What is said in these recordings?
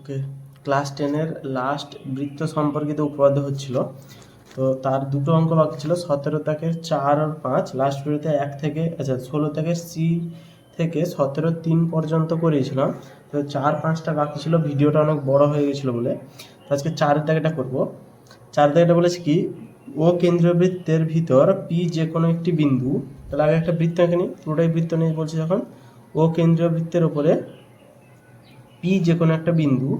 ওকে, class 10-এর last বৃত্ত সম্পর্কিত উপপাদ্য হচ্ছিল। তো তার দুটো অঙ্ক বাকি ছিল, 17 দাগের 4 আর 5। লাস্ট ভিডিওতে 1 থেকে 16 দাগের সি থেকে 17-3 পর্যন্ত করিয়েছিলাম। তো 4-5টা বাকি ছিল, ভিডিওটা অনেক বড় হয়ে গেছিলো বলে। তো আজকে 4 দাগেটা করবো। 4 দাগেটা বলেছে কি, ও কেন্দ্রীয় বৃত্তের ভিতর পি যে কোনো একটি বিন্দু। তাহলে আগে একটা বৃত্ত এঁকে নিই, পুরোটাই বৃত্ত নিয়ে বলছি যখন। ও কেন্দ্রীয় বৃত্তের ওপরে পি যে কোনো একটা বিন্দু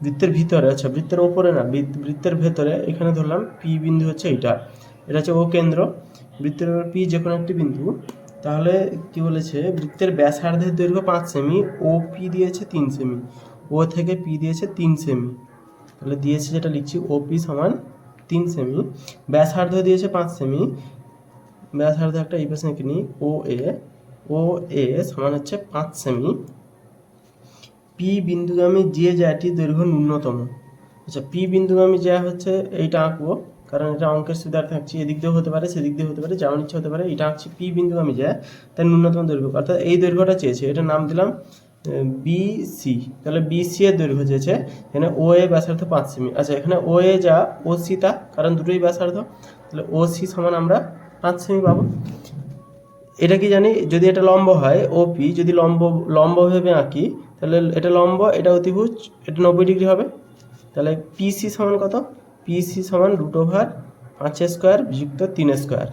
বৃত্তের ভিতরে, বৃত্তের ওপরে না, বৃত্তের ভেতরে, এখানে ধরলাম পি বিন্দু হচ্ছে এটা হচ্ছে ও কেন্দ্র। বৃত্তের ওপর পি যে কোনো একটি বিন্দু। তাহলে কি বলেছে, বৃত্তের ব্যাসার্ধের দৈর্ঘ্য 5 সেমি, ও পি দিয়েছে 3 সেমি, ও থেকে পি দিয়েছে 3 সেমি। তাহলে দিয়েছে, যেটা লিখছি, ও পি সমান 3 সেমি, ব্যাসার্ধ দিয়েছে 5 সেমি। ব্যাসার্ধ একটা এই পাশে এঁকে নিই, ও এ সমান হচ্ছে 5 সেমি। পি বিন্দুগামী যে জ্যাটি দৈর্ঘ্য ন্যূনতম। আচ্ছা, পি বিন্দুগামী জ্যা হচ্ছে এইটা আঁকবো, কারণ এটা অঙ্কের সুবিধার্থে আঁকছি। এদিক দিয়ে হতে পারে, সেদিক দিয়ে হতে পারে, যেমন ইচ্ছা হতে পারে। এটা আঁকছি পি বিন্দুগামী জ্যা, তার ন্যূনতম দৈর্ঘ্য, অর্থাৎ এই দৈর্ঘ্যটা চেয়েছে, এটা নাম দিলাম বিসি। তাহলে বিসি এর দৈর্ঘ্য চেয়েছে, এখানে ও এ ব্যাসার্ধ 5 সেমি। আচ্ছা, এখানে ও এ যা, ও সি তা, কারণ দুটোই ব্যাসার্ধ। তাহলে ও সি সমান আমরা 5 সেমি পাবো। এটা কি জানি, যদি এটা লম্ব হয়, ওপি যদি লম্ব ভেবে আঁকি, তাহলে এটা লম্ব, এটা অতিভুজ, এটা 90 ডিগ্রি হবে। তাহলে পিসি সমান কত? পিসি সমান √5 স্কোয়ার বিযুক্ত 3 স্কোয়ার।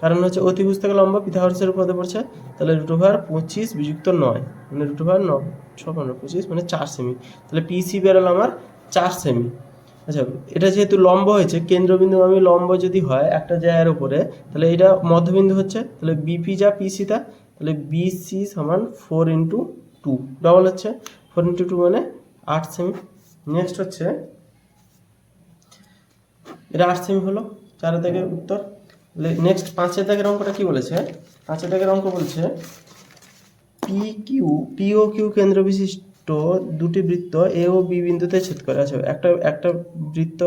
কারণ হচ্ছে অতিভুজ থেকে লম্ব পিথাগোরাসের উপরে পড়ছে। তাহলে √25 বিযুক্ত 9, মানে √9 6 15 25, মানে 4 সেমি। তাহলে পিসি বেরোলো আমার 4 সেমি। আচ্ছা, এটা যেহেতু লম্ব হয়েছে, কেন্দ্রবিন্দু আমি লম্ব যদি হয় একটা জায়গার উপরে, তাহলে এটা মধ্যবিন্দু হচ্ছে। তাহলে বিপি যা পিসি তা, তাহলে বিসি সমান 4×2 ডবল হচ্ছে, 4×2 মানে 8 সেমি। নেক্সট হচ্ছে, এটা 8 সেমি হলো 4 থেকে উত্তর। নেক্সট 5 দাগের অঙ্কটা কি বলেছে? 5 দাগের অঙ্ক বলছে, পি ও কিউ কেন্দ্র বিশিষ্ট দুটি বৃত্ত এ ও বি বিন্দুতে ছেদ করে। আছে একটা বৃত্ত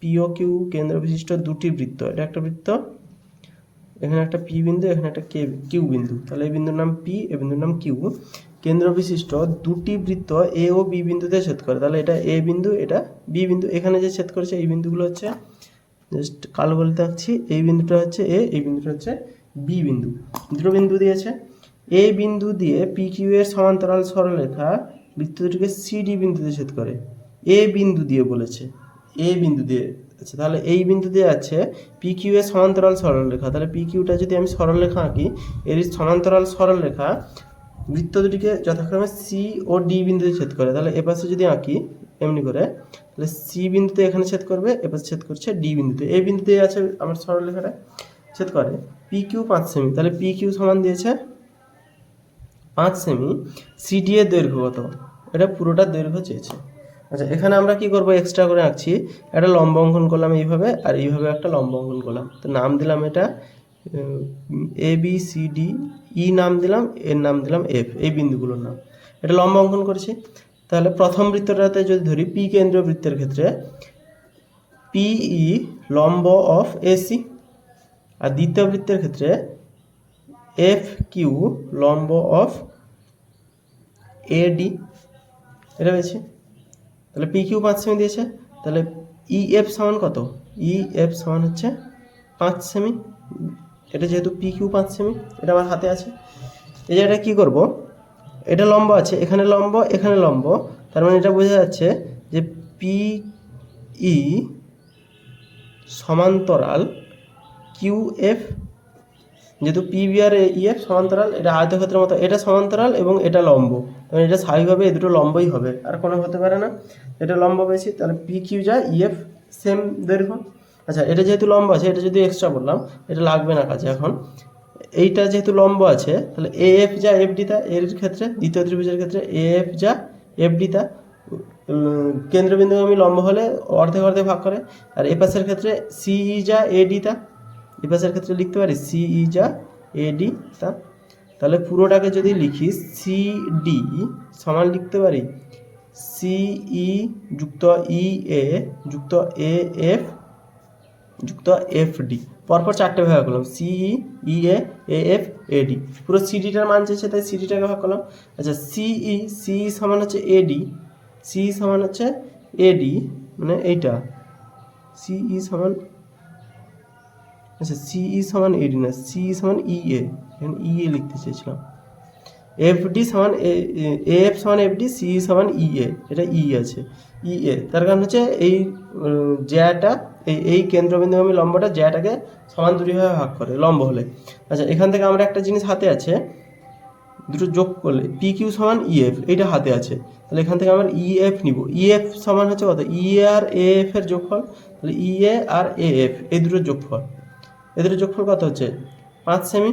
পি ও কিউ কেন্দ্র বিশিষ্ট দুটি বৃত্ত, এটা একটা বৃত্ত, এখানে একটা পি বিন্দু, এখানে একটা কিউ বিন্দু। তাহলে এই বিন্দুর নাম পি, এই বিন্দুর নাম কিউ। কেন্দ্র বিশিষ্ট দুটি বৃত্ত এ ও বি বিন্দুতে ছেদ করে। তাহলে এটা এ বিন্দু, এটা বি বিন্দু। এখানে যে ছেদ করেছে এই বিন্দুগুলো হচ্ছে, জাস্ট কালো বলতে রাখছি, এই বিন্দুটা হচ্ছে এ, এই বিন্দুটা হচ্ছে বি বিন্দু। দুটো বিন্দু দিয়েছে। এ বিন্দু দিয়ে পি কিউ এর সমান্তরাল সরলরেখা বৃত্ত দুটিকে সিডি বিন্দুতে ছেদ করে। এ বিন্দু দিয়ে বলেছে, এ বিন্দু দিয়ে। আচ্ছা, তাহলে এই বিন্দু দিয়ে আছে পি কিউ এর সমান্তরাল সরলরেখা। তাহলে পি কিউটা যদি আমি সরলরেখা আঁকি, এর সমান্তরাল সরলরেখা বৃত্ত দুটিকে যথাক্রমে সি ও ডি বিন্দুতে ছেদ করে। তাহলে এপাশে যদি আঁকি এমনি করে, তাহলে সি বিন্দুতে এখানে ছেদ করবে, এপাশে ছেদ করছে ডি বিন্দুতে। এই বিন্দুতে আছে আমার সরলরেখাটা ছেদ করে। পি কিউ 5 সেমি, তাহলে পি কিউ সমান দিয়েছে 5 সেমি। সিডি এর দৈর্ঘ্য কত? এটা পুরোটা দৈর্ঘ্য চেয়েছে। আচ্ছা, এখানে আমরা কি করব, এক্সট্রা করে আঁকছি, একটা লম্ব অঙ্কন করলাম এইভাবে, আর এইভাবে একটা লম্ব অঙ্কন করলাম। তো নাম দিলাম এটা এ বি সি ডি, ই নাম দিলাম, এর নাম দিলাম এফ, এই বিন্দুগুলোর নাম। এটা লম্ব অঙ্কন করেছি। তাহলে প্রথম বৃত্তটাতে যদি ধরি, পি কেন্দ্রীয় বৃত্তের ক্ষেত্রে পিই লম্ব অফ এসি, আর দ্বিতীয় বৃত্তের ক্ষেত্রে এফ কিউ লম্ব অফ এডি। এটা পেয়েছি। তাহলে পি কিউ 5 সেমি দিয়েছে, তাহলে ই এফ সমান কত? ই এফ সমান হচ্ছে 5 সেমি। এটা যেহেতু পি কিউ 5 সেমি, এটা আমার হাতে আছে। এই জায়গাটা কী করব, এটা লম্ব আছে, এখানে লম্ব, এখানে লম্ব, তার মানে এটা বোঝা যাচ্ছে যে পি ই সমান্তরাল কিউ এফ। যেহেতু পি বি আর ই এফ সমান্তরাল, এটা আয়তক্ষেত্রের মতো, এটা সমান্তরাল এবং এটা লম্ব, তখন এটা স্বাভাবিকভাবে এই দুটো লম্বই হবে, আর কোনো হতে পারে না। এটা লম্ব পেয়েছি, তাহলে পি কিউ যা, ই এফ সেম দৈর্ঘ্য। আচ্ছা, এটা যেহেতু লম্ব আছে, এটা যদি এক্সট্রা বললাম, এটা লাগবে না কাজে এখন। এইটা যেহেতু লম্ব আছে, তাহলে এ এফ যা এফ ডি তা, এর ক্ষেত্রে দ্বিতীয় ত্রিভুজের ক্ষেত্রে এ এফ যা এফ ডি তা। কেন্দ্রবিন্দু আমি লম্ব হলে অর্ধেক অর্ধেক ভাগ করে। আর এপাশের ক্ষেত্রে সিই যা এ ডি তা, এপাশের ক্ষেত্রে লিখতে পারি সিই যা এ ডি তা। তাহলে পুরোটাকে যদি লিখি, সি ডি সমান লিখতে পারি সিই যুক্ত ই এ যুক্ত এ এফ যুক্ত এফ ডি। পরপর 4টে ভাগ করলাম, সিই ই এ এফ এ ডি। পুরো সিডিটার মান চেয়েছে, তাই সিডিটাকে ভাগ করলাম। আচ্ছা, সিই সমান হচ্ছে এডি, সি সমান হচ্ছে এডি, মানে এইটা সিই সমান, আচ্ছা সিই সমান এডি না, সিই সমান ইএ, এখানে ইএ লিখতে চেয়েছিলাম। এফডি সমান এফ সমান এফডি, সি সমান ইএ, এটা ই আছে ইএ, তার কারণ হচ্ছে এই জ্যাটা এই কেন্দ্রবিন্দুগামী লম্বটা জ্যাটাকে সমান দুইভাবে ভাগ করে লম্ব হলে। আচ্ছা এখান থেকে আমরা একটা জিনিস হাতে আছে, দুটো যোগ করলে পি কিউ সমান ইএফ, এইটা হাতে আছে, তাহলে এখান থেকে আমরা ইএফ নিব। ইএফ সমান হচ্ছে কত, ইএ আর এএফ এর যোগফল, তাহলে ইএ আর এএফ এই দুটোর যোগফল, এই দুটোর যোগফল কত হচ্ছে 5 সেমি,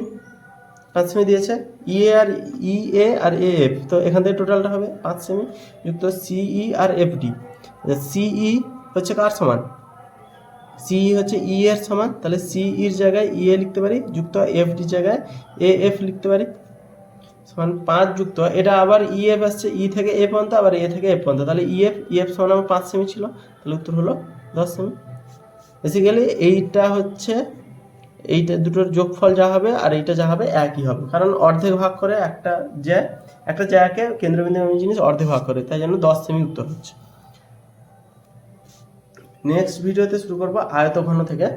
5 সেমি দিয়েছে। ইএ আর এএফ, তো এখান থেকে টোটালটা হবে 5 সেমি যুক্ত সিই আর এফডি। সিই হচ্ছে কার সমান, সিই হচ্ছে ই এর সমান, তাহলে সিইর জায়গায় ইএ লিখতে পারি, যুক্ত এফডির জায়গায় এএফ লিখতে পারি, সমান 5 যুক্ত এটা আবার ইএফ আসছে ই থেকে এ পর্যন্ত, আবার এ থেকে এ পর্যন্ত, তাহলে ইএফ সমান আমার 5 সেমি ছিল, তাহলে উত্তর হলো 10 সেমি। বেসিক্যালি এইটা হচ্ছে এইটা দুটোর যোগফল যা হবে আর এইটা যা হবে একই হবে, কারণ অর্ধেক ভাগ করে একটা জ্যাকে কেন্দ্রবিন্দুগামী জিনিস অর্ধেক ভাগ করে, তাই জন্য 10 সেমি উত্তর হচ্ছে। নেক্সট ভিডিওতে শুরু করবো আয়তঘন থেকে।